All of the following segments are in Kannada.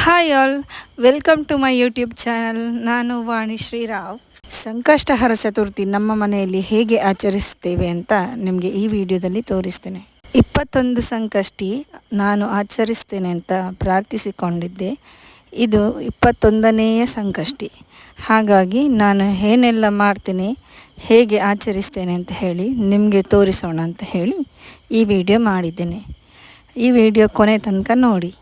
Hi all, welcome to my YouTube channel. ನಾನು ವಾಣಿ ಶ್ರೀರಾವ್. ಸಂಕಷ್ಟಹರ ಚತುರ್ಥಿ ನಮ್ಮ ಮನೆಯಲ್ಲಿ ಹೇಗೆ ಆಚರಿಸ್ತೇವೆ ಅಂತ ನಿಮಗೆ ಈ ವಿಡಿಯೋದಲ್ಲಿ ತೋರಿಸ್ತೇನೆ. 21 ಸಂಕಷ್ಟಿ ನಾನು ಆಚರಿಸ್ತೇನೆ ಅಂತ ಪ್ರಾರ್ಥಿಸಿಕೊಂಡಿದ್ದೆ. ಇದು 21ನೆಯ ಸಂಕಷ್ಟಿ. ಹಾಗಾಗಿ ನಾನು ಏನೆಲ್ಲ ಮಾಡ್ತೇನೆ, ಹೇಗೆ ಆಚರಿಸ್ತೇನೆ ಅಂತ ಹೇಳಿ ನಿಮಗೆ ತೋರಿಸೋಣ ಅಂತ ಹೇಳಿ ಈ ವಿಡಿಯೋ ಮಾಡಿದ್ದೇನೆ. ಈ ವಿಡಿಯೋ ಕೊನೆ ತನಕ ನೋಡಿ.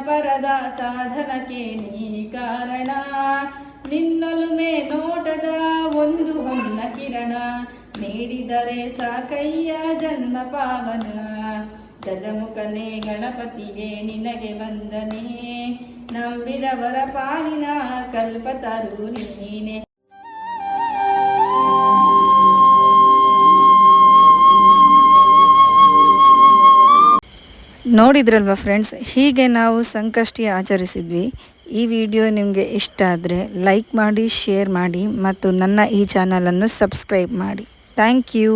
ಪರದ ಸಾಧನಕ್ಕೆ ನೀ ಕಾರಣ, ನಿನ್ನೊಲುಮೆ ನೋಟದ ಒಂದು ಹೊನ್ನ ಕಿರಣ, ನೀಡಿದರೆ ಸಾಕಯ್ಯ ಜನ್ಮ ಪಾವನ. ಗಜಮುಖನೇ ಗಣಪತಿಗೆ ನಿನಗೆ ವಂದನೆ, ನಂಬಿದವರ ಪಾಲಿನ ಕಲ್ಪತರು ನೀನೆ. ನೋಡಿದ್ರಲ್ವ ಫ್ರೆಂಡ್ಸ್, ಹೀಗೆ ನಾವು ಸಂಕಷ್ಟಿ ಆಚರಿಸಿದ್ವಿ. ಈ ವಿಡಿಯೋ ನಿಮಗೆ ಇಷ್ಟ ಆದರೆ ಲೈಕ್ ಮಾಡಿ, ಶೇರ್ ಮಾಡಿ ಮತ್ತು ನನ್ನ ಈ ಚಾನಲನ್ನು ಸಬ್ಸ್ಕ್ರೈಬ್ ಮಾಡಿ. Thank you.